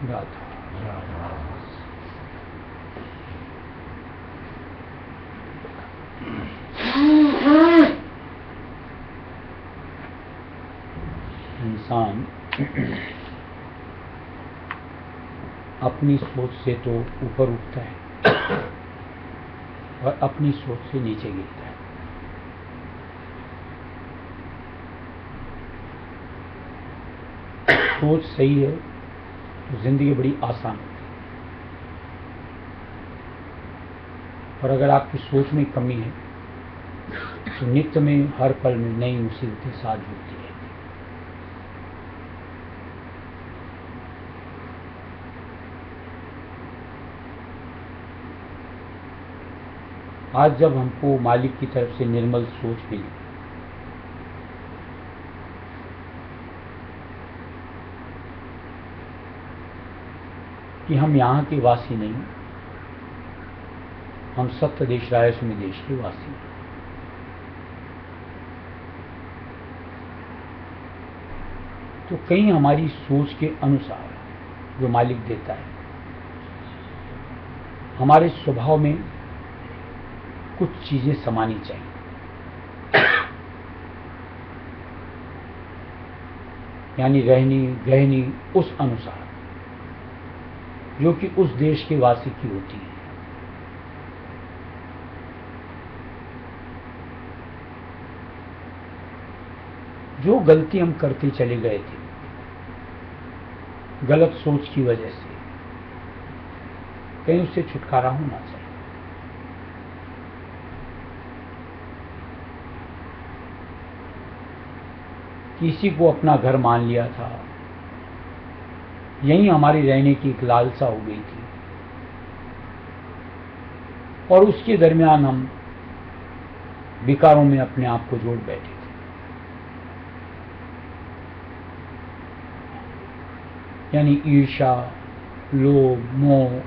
राधा। इंसान अपनी सोच से तो ऊपर उठता है और अपनी सोच से नीचे गिरता है। सोच सही है तो जिंदगी बड़ी आसान होती है, और अगर आपकी सोच में कमी है तो नित्य में हर पल में नई मुसीबतें साथ जुड़ती है। आज जब हमको मालिक की तरफ से निर्मल सोच मिली, कि हम यहाँ के वासी नहीं, हम सत्य देश रायसुमी देश के वासी हैं, तो कहीं हमारी सोच के अनुसार जो मालिक देता है, हमारे स्वभाव में कुछ चीजें समानी चाहिए, यानी रहनी गहनी उस अनुसार जो कि उस देश के वासी की होती है। जो गलती हम करते चले गए थे गलत सोच की वजह से, कहीं उससे छुटकारा होना चाहिए। किसी को अपना घर मान लिया था, यही हमारी रहने की एक लालसा हो गई थी, और उसके दरमियान हम विकारों में अपने आप को जोड़ बैठे थे। यानी ईर्ष्या, लोभ, मोह,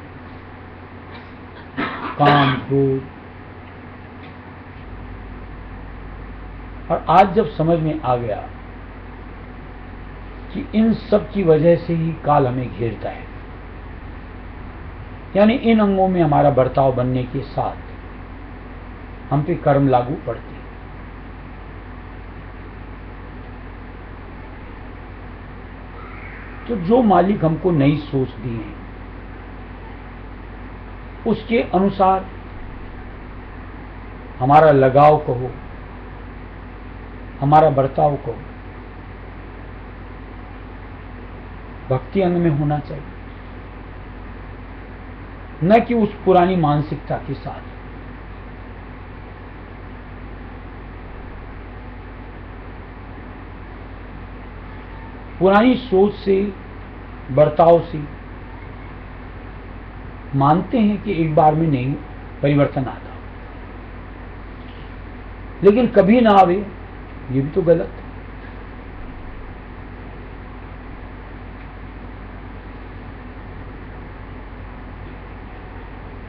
काम, क्रोध। और आज जब समझ में आ गया कि इन सब की वजह से ही काल हमें घेरता है, यानी इन अंगों में हमारा बर्ताव बनने के साथ हम पे कर्म लागू पड़ते हैं। तो जो मालिक हमको नई सोच दी है, उसके अनुसार हमारा लगाव कहो, हमारा बर्ताव कहो, भक्ति अंग में होना चाहिए, न कि उस पुरानी मानसिकता के साथ। पुरानी सोच से, बर्ताव से मानते हैं कि एक बार में नहीं परिवर्तन आता, लेकिन कभी ना आवे, ये भी तो गलत है।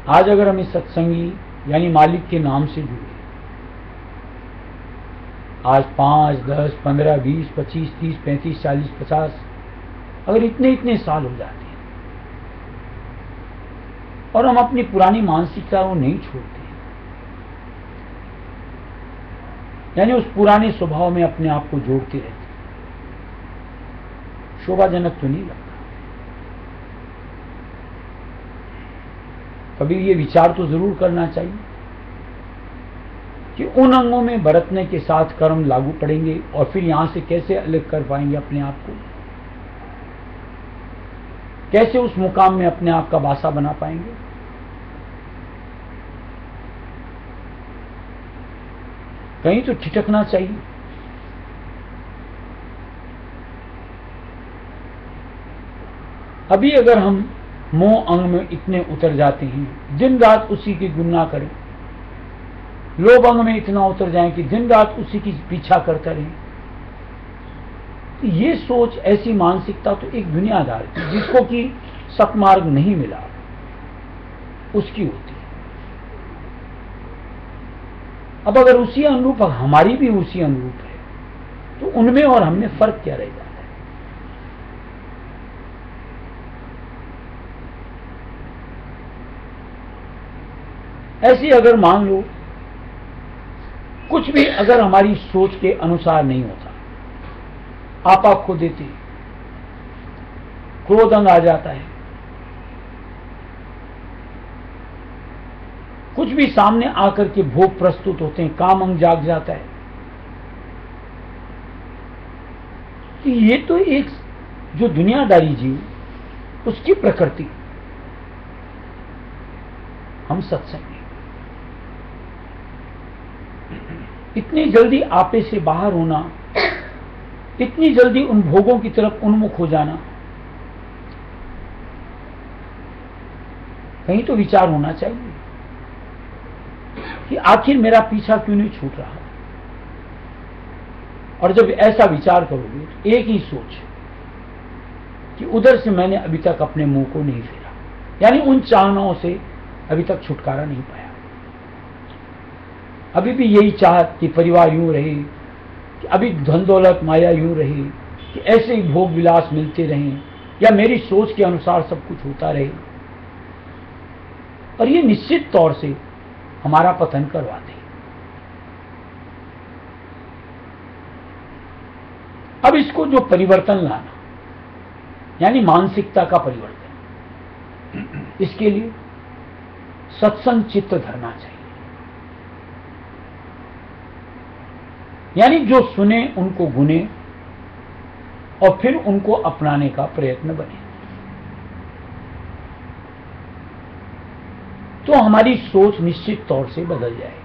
आज अगर हम इस सत्संगी यानी मालिक के नाम से जुड़े, आज 5, 10, 15, 20, 25, 30, 35, 40, 50 अगर इतने साल हो जाते हैं और हम अपनी पुरानी मानसिकता को नहीं छोड़ते, यानी उस पुराने स्वभाव में अपने आप को जोड़ते रहते, शोभाजनक तो नहीं लगता। कभी ये विचार तो जरूर करना चाहिए कि उन अंगों में बरतने के साथ कर्म लागू पड़ेंगे और फिर यहां से कैसे अलग कर पाएंगे अपने आप को, कैसे उस मुकाम में अपने आप का वासा बना पाएंगे। कहीं तो ठिठकना चाहिए। अभी अगर हम मोह अंग में इतने उतर जाते हैं, दिन रात उसी की गुणना करें, लोभ अंग में इतना उतर जाएं कि दिन रात उसी की पीछा करते रहें, तो ये सोच, ऐसी मानसिकता तो एक दुनियादार की, जिसको कि सतमार्ग नहीं मिला, उसकी होती है। अब अगर उसी अनुरूप हमारी भी उसी अनुरूप है, तो उनमें और हमने फर्क क्या रह जाता है। ऐसे अगर मान लो कुछ भी अगर हमारी सोच के अनुसार नहीं होता, आपा खो देते, क्रोध अंग आ जाता है, कुछ भी सामने आकर के भोग प्रस्तुत होते हैं, काम अंग जाग जाता है, तो ये तो एक जो दुनियादारी जीव उसकी प्रकृति। हम सत्संगी इतनी जल्दी आपे से बाहर होना, इतनी जल्दी उन भोगों की तरफ उन्मुख हो जाना, कहीं तो विचार होना चाहिए कि आखिर मेरा पीछा क्यों नहीं छूट रहा। और जब ऐसा विचार करोगे तो एक ही सोच कि उधर से मैंने अभी तक अपने मुंह को नहीं फेरा, यानी उन चाहनाओं से अभी तक छुटकारा नहीं पाया। अभी भी यही चाहत कि परिवार यूं रहे, कि अभी धन दौलत माया यूं रहे, कि ऐसे ही भोग विलास मिलते रहें, या मेरी सोच के अनुसार सब कुछ होता रहे। और ये निश्चित तौर से हमारा पतन करवाते हैं। अब इसको जो परिवर्तन लाना, यानी मानसिकता का परिवर्तन, इसके लिए सत्संग चित्त धरना चाहिए। यानी जो सुने उनको गुने और फिर उनको अपनाने का प्रयत्न बने, तो हमारी सोच निश्चित तौर से बदल जाए।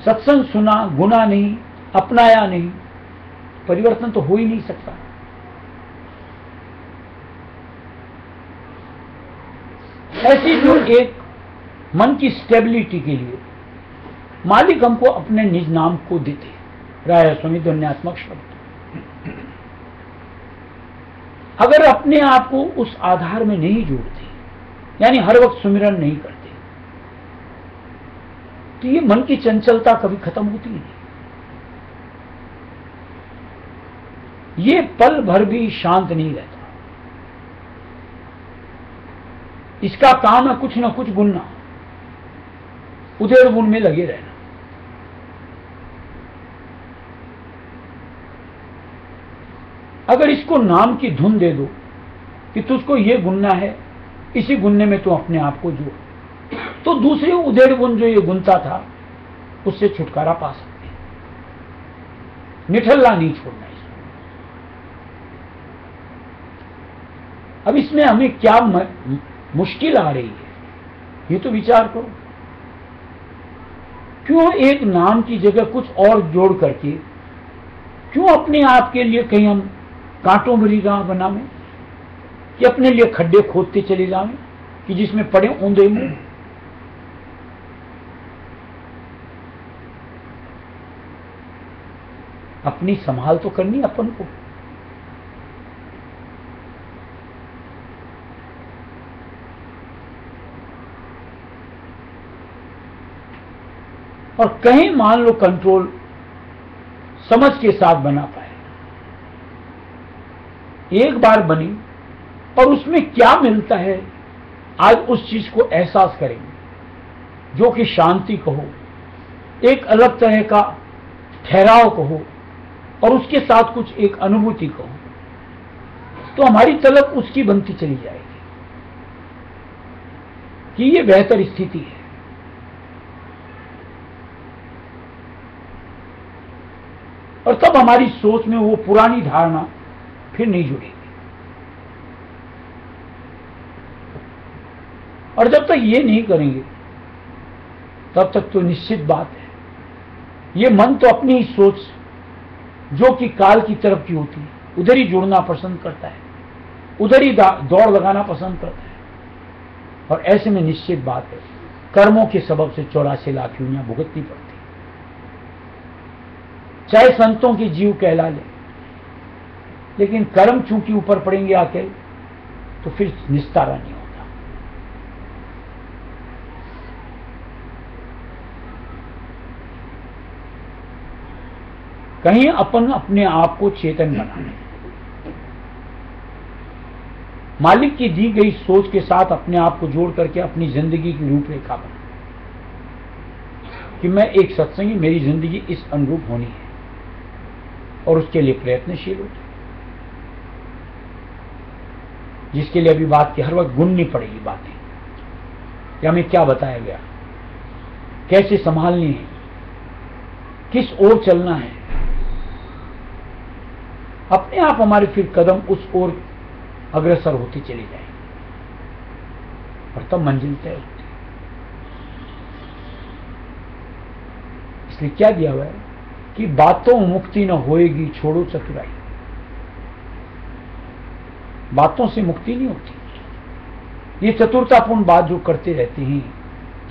सत्संग सुना, गुना नहीं, अपनाया नहीं, परिवर्तन तो हो ही नहीं सकता। ऐसी जो एक मन की स्टेबिलिटी के लिए मालिक हमको अपने निज नाम को देते, राय स्वामी ध्वन्यात्मक शब्द, अगर अपने आप को उस आधार में नहीं जोड़ते, यानी हर वक्त सुमिरन नहीं करते, तो ये मन की चंचलता कभी खत्म होती नहीं। ये पल भर भी शांत नहीं रहता। इसका काम है कुछ ना कुछ बुनना, उधेड़ बुन में लगे रहना। अगर इसको नाम की धुन दे दो कि तुझको ये गुनना है, इसी गुनने में तू अपने आप को जोड़, तो दूसरी उधेड़ बुन जो ये गुनता था उससे छुटकारा पा सकते हैं। निठल्ला नहीं छोड़ना इसको। अब इसमें हमें क्या मुश्किल आ रही है, ये तो विचार करो। क्यों एक नाम की जगह कुछ और जोड़ करके, क्यों अपने आप के लिए कहीं हम कांटों भरी राह बनावें, कि अपने लिए खड्डे खोदते चले जावें कि जिसमें पड़े ऊंधे मुंह। अपनी संभाल तो करनी अपन को। और कहीं मान लो कंट्रोल समझ के साथ बना पाए, एक बार बनी और उसमें क्या मिलता है आज उस चीज को एहसास करेंगे, जो कि शांति कहो, एक अलग तरह का ठहराव कहो, और उसके साथ कुछ एक अनुभूति कहो, तो हमारी तलब उसकी बनती चली जाएगी कि ये बेहतर स्थिति है। और तब हमारी सोच में वो पुरानी धारणा फिर नहीं जुड़ेगी। और जब तक ये नहीं करेंगे तब तक तो निश्चित बात है, ये मन तो अपनी ही सोच जो कि काल की तरफ की होती है उधर ही जुड़ना पसंद करता है, उधर ही दौड़ लगाना पसंद करता है। और ऐसे में निश्चित बात है कर्मों के सबब से 84 लाख यूनियां भुगतनी पड़ती, चाहे संतों के जीव कहला ले, लेकिन कर्म चूंकि ऊपर पड़ेंगे आके तो फिर निस्तारा नहीं होता। कहीं अपन अपने आप को चेतन बनाने, मालिक की दी गई सोच के साथ अपने आप को जोड़ करके अपनी जिंदगी की रूपरेखा बनाएं कि मैं एक सत्संगी, मेरी जिंदगी इस अनुरूप होनी है, और उसके लिए प्रयत्नशील हो, जिसके लिए अभी बात की हर वक्त गुननी पड़ेगी बातें कि हमें क्या बताया गया, कैसे संभालनी है, किस ओर चलना है। अपने आप हमारे फिर कदम उस ओर अग्रसर होते चले जाएंगे और तब मंजिल तय होती है। इसलिए क्या दिया हुआ है कि बातों मुक्ति न होएगी, छोड़ो चतुराई। बातों से मुक्ति नहीं होती। ये चतुरतापूर्ण बात जो करते रहते हैं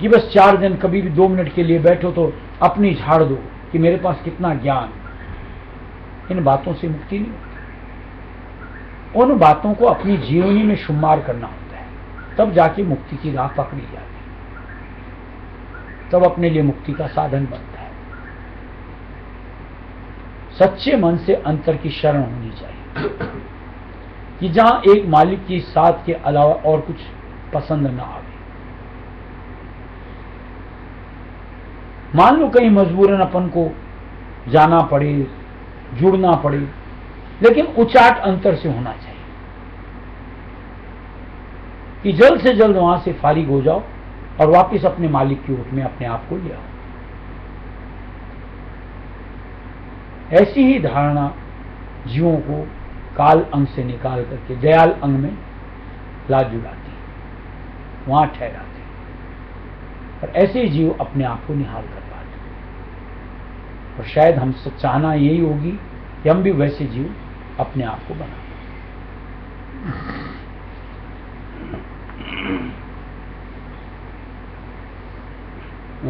कि बस 4 दिन कभी भी 2 मिनट के लिए बैठो तो अपनी झाड़ दो कि मेरे पास कितना ज्ञान, इन बातों से मुक्ति नहीं होती। उन बातों को अपनी जीवनी में शुमार करना होता है, तब जाके मुक्ति की राह पकड़ी जाती है, तब अपने लिए मुक्ति का साधन बनता है। सच्चे मन से अंतर की शरण होनी चाहिए कि जहां एक मालिक की साथ के अलावा और कुछ पसंद ना आवे। मान लो कहीं मजबूरन अपन को जाना पड़े, जुड़ना पड़े, लेकिन उचाट अंतर से होना चाहिए कि जल्द से जल्द वहां से फारिग हो जाओ और वापस अपने मालिक की ओट में अपने आप को ले आओ। ऐसी ही धारणा जीवों को काल अंग से निकाल करके दयाल अंग में ला जुड़ाती है, वहां ठहराते हैं, और ऐसे ही जीव अपने आप को निहाल कर पाते। और शायद हम चाहना यही होगी कि हम भी वैसे जीव अपने आप को बनाएं।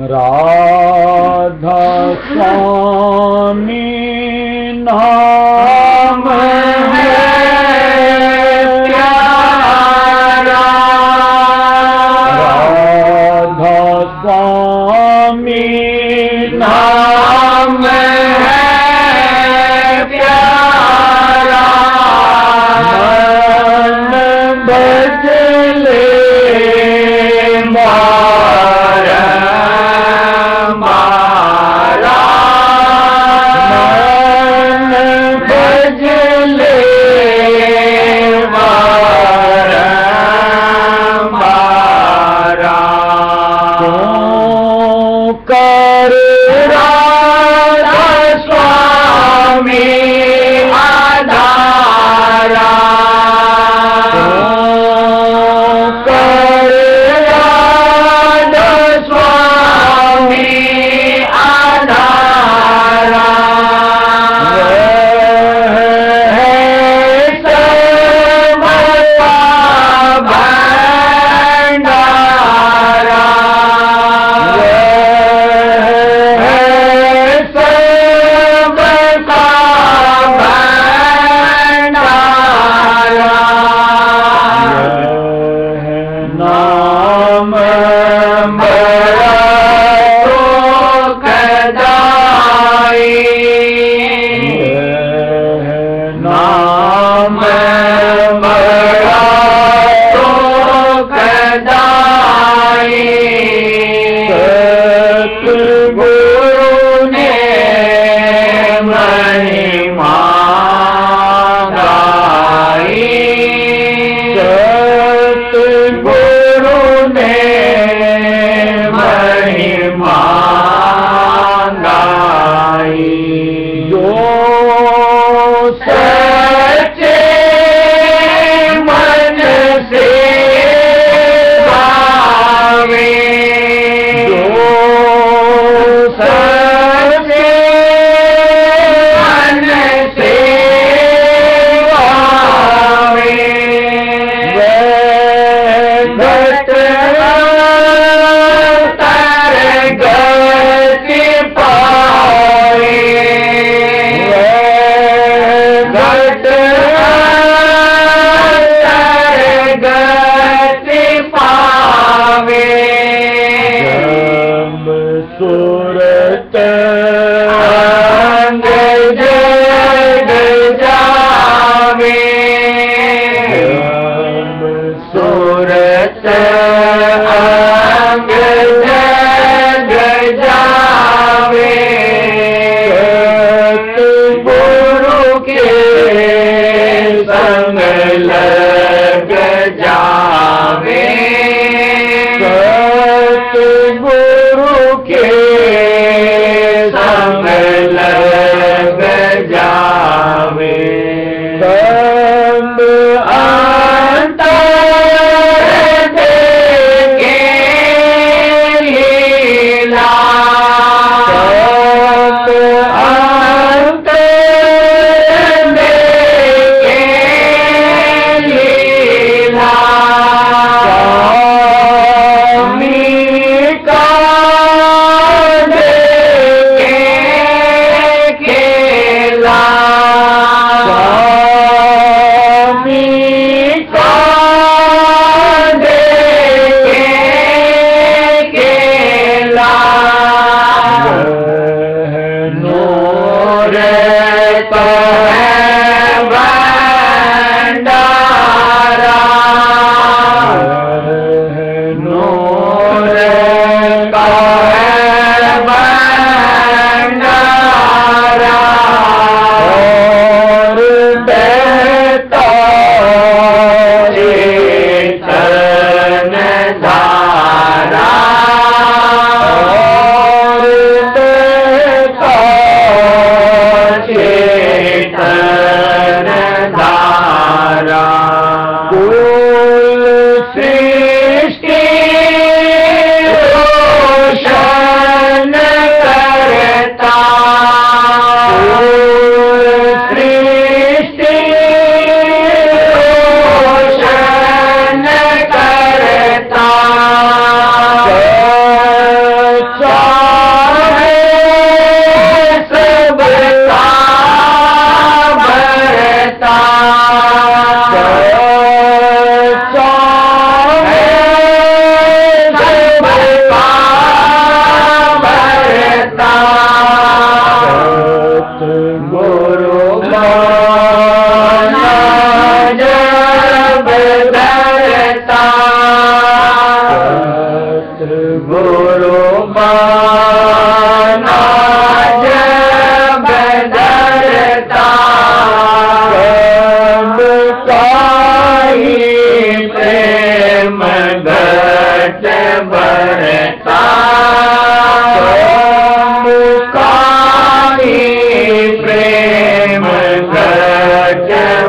राधा स्वामी नाम है प्यारा, राधा स्वामी नाम है प्यारा, मन भजले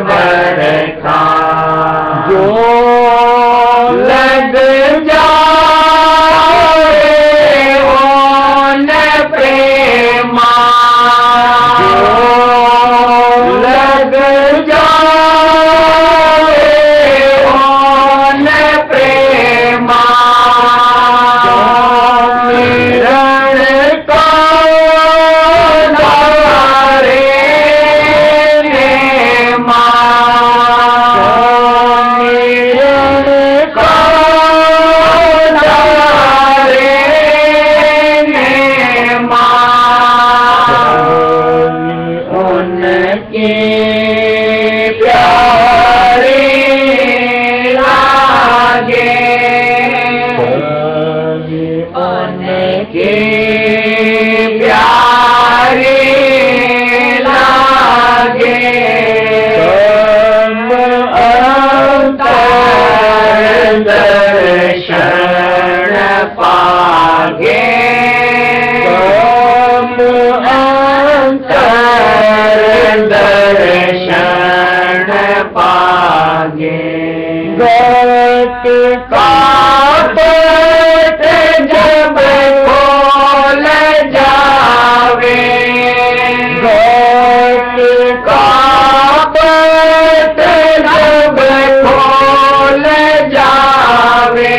बरखा जो लग जाए ओन प्रेमा जो लग जाए ओन प्रेमा जब खोल जावे जब खोल जावे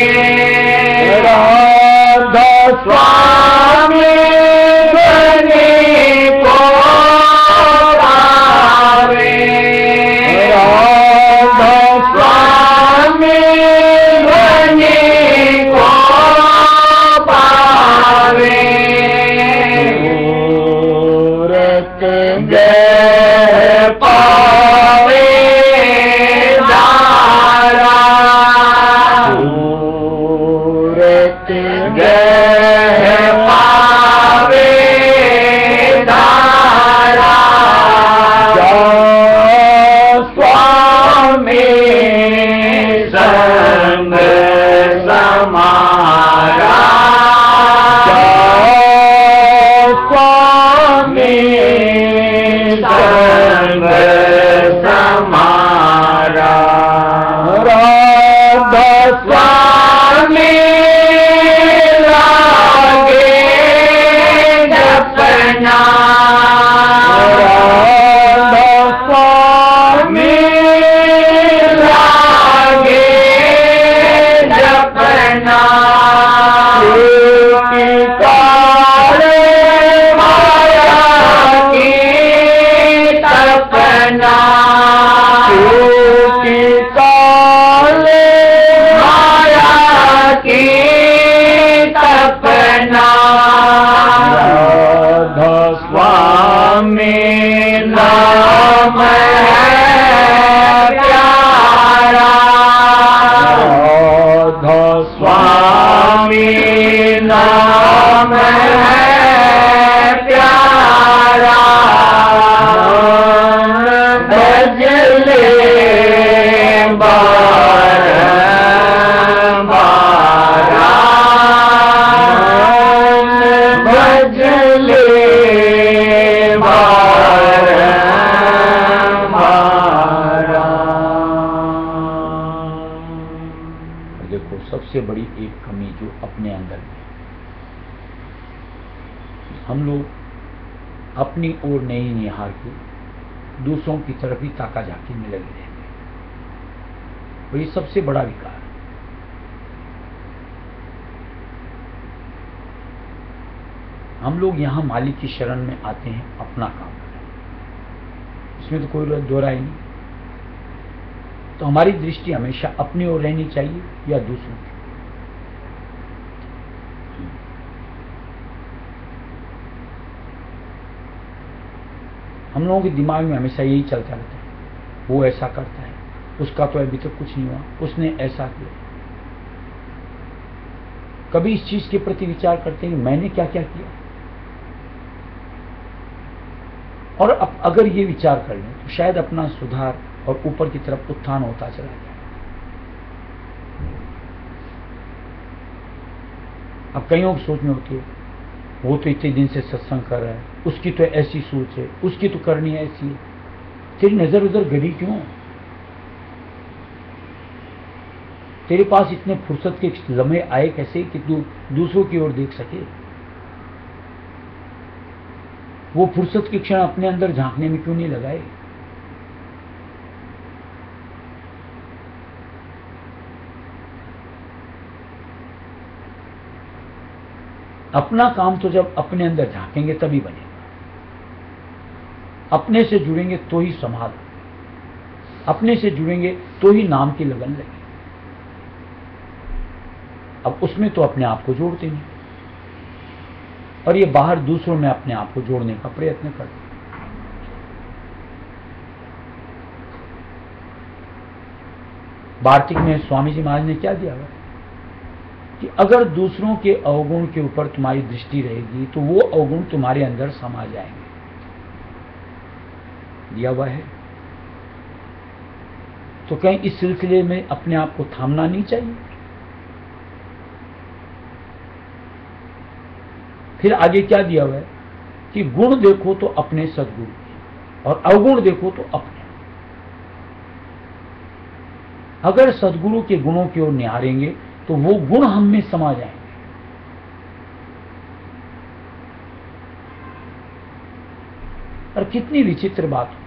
राधा स्वामी बने को पावे राधा स्वामी सबसे बड़ी एक कमी जो अपने अंदर में हम लोग अपनी ओर नहीं निहार के दूसरों की तरफ ही ताका झाकी में लगे रहते हैं और ये सबसे बड़ा विकार है। हम लोग यहाँ मालिक की शरण में आते हैं अपना काम करें, इसमें तो कोई दो राय नहीं। तो हमारी दृष्टि हमेशा अपनी ओर रहनी चाहिए या दूसरों की। हम लोगों के दिमाग में हमेशा यही चलता रहता है, वो ऐसा करता है, उसका तो अभी तक कुछ नहीं हुआ, उसने ऐसा किया। कभी इस चीज के प्रति विचार करते हैं कि मैंने क्या क्या किया। और अब अगर ये विचार कर लें तो शायद अपना सुधार और ऊपर की तरफ उत्थान होता चला जाए। अब कई लोग सोच में होते हो, वो तो इतने दिन से सत्संग कर रहा है, उसकी तो ऐसी सोच है, उसकी तो करनी ऐसी है, तेरी नजर उधर गड़ी क्यों? तेरे पास इतने फुर्सत के लम्हे आए कैसे कि तू दूसरों की ओर देख सके? वो फुर्सत के क्षण अपने अंदर झांकने में क्यों नहीं लगाए? अपना काम तो जब अपने अंदर झांकेंगे तभी बनेगा। अपने से जुड़ेंगे तो ही संभाल, अपने से जुड़ेंगे तो ही नाम की लगन लगे। अब उसमें तो अपने आप को जोड़ते नहीं, और ये बाहर दूसरों में अपने आप को जोड़ने का प्रयत्न करते। वार्तिक में स्वामी जी महाराज ने क्या दिया हुआ कि अगर दूसरों के अवगुण के ऊपर तुम्हारी दृष्टि रहेगी तो वो अवगुण तुम्हारे अंदर समा जाएंगे। दिया हुआ है। तो कहीं इस सिलसिले में अपने आप को थामना नहीं चाहिए। फिर आगे क्या दिया हुआ है कि गुण देखो तो अपने सद्गुरु और अवगुण देखो तो अपने। अगर सद्गुरु के गुणों की ओर निहारेंगे तो वो गुण हम में समा जाएंगे। और कितनी विचित्र बात होती,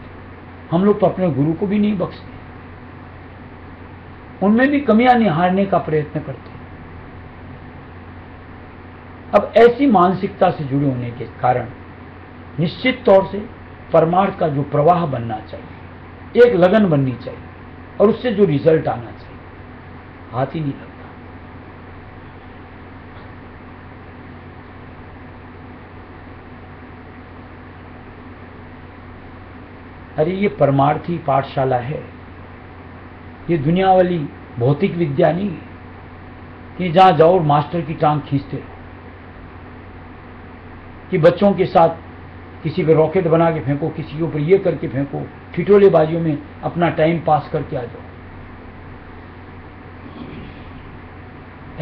हम लोग तो अपने गुरु को भी नहीं बख्शते, उनमें भी कमियां निहारने का प्रयत्न करते हैं। अब ऐसी मानसिकता से जुड़े होने के कारण निश्चित तौर से परमार्थ का जो प्रवाह बनना चाहिए, एक लगन बननी चाहिए, और उससे जो रिजल्ट आना चाहिए, हाथ ही नहीं लगता। अरे ये परमार्थी पाठशाला है, ये दुनिया वाली भौतिक विद्या नहीं है कि जहां जाओ मास्टर की टांग खींचते रहो, कि बच्चों के साथ किसी पे रॉकेट बना के फेंको, किसी के ऊपर ये करके फेंको, ठिठोलेबाजियों में अपना टाइम पास करके आ जाओ।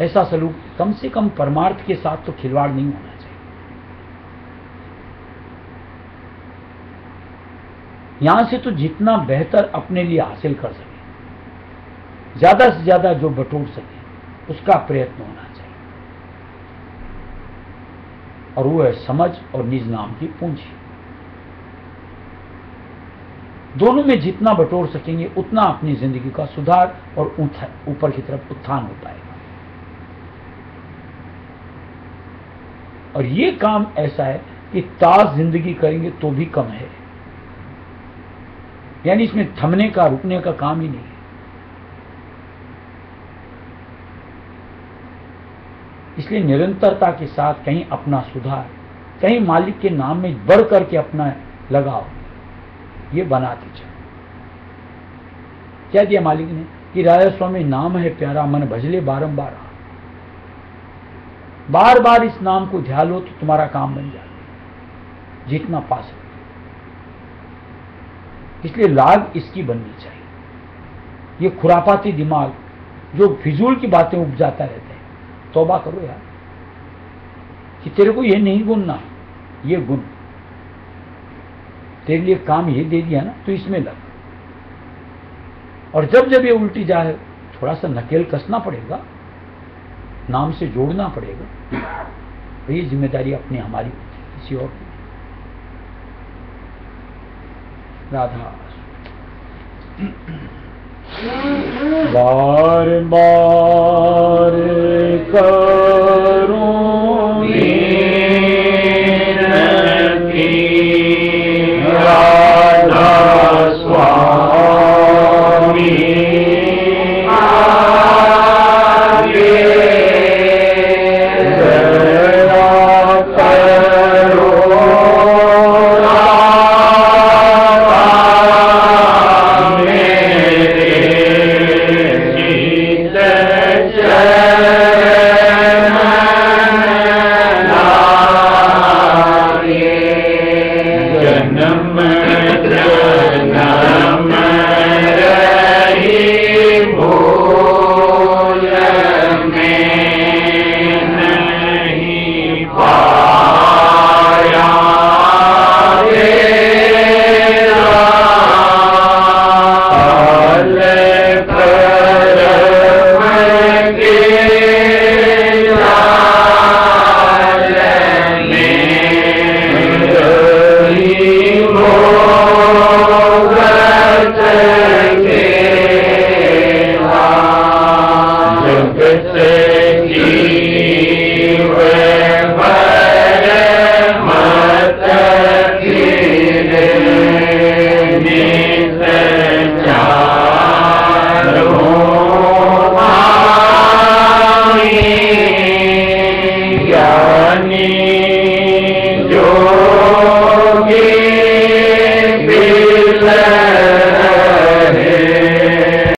ऐसा सलूक कम से कम परमार्थ के साथ तो खिलवाड़ नहीं होना चाहिए। यहां से तो जितना बेहतर अपने लिए हासिल कर सके, ज्यादा से ज्यादा जो बटोर सके, उसका प्रयत्न होना चाहिए। और वो है समझ और निज नाम की पूंजी। दोनों में जितना बटोर सकेंगे उतना अपनी जिंदगी का सुधार और ऊपर की तरफ उत्थान हो पाएगा। और ये काम ऐसा है कि ताज जिंदगी करेंगे तो भी कम है, यानी इसमें थमने का रुकने का काम ही नहीं है। इसलिए निरंतरता के साथ कहीं अपना सुधार, कहीं मालिक के नाम में बढ़ करके अपना लगाओ, ये बनाते चलो। क्या दिया मालिक ने कि राजा स्वामी नाम है प्यारा, मन भजले बारंबार। बार बार इस नाम को ध्यान लो तो तुम्हारा काम बन जाए, जितना पा सकते। इसलिए लाग इसकी बननी चाहिए। ये खुरापाती दिमाग जो फिजूल की बातें उपजाता रहता है, तौबा करो यार कि तेरे को ये नहीं गुनना, ये गुण तेरे लिए काम ये दे दिया ना, तो इसमें लग। और जब जब ये उल्टी जाए थोड़ा सा नकेल कसना पड़ेगा, नाम से जोड़ना पड़ेगा। तो ये जिम्मेदारी अपनी हमारी किसी और की। राधा बार बार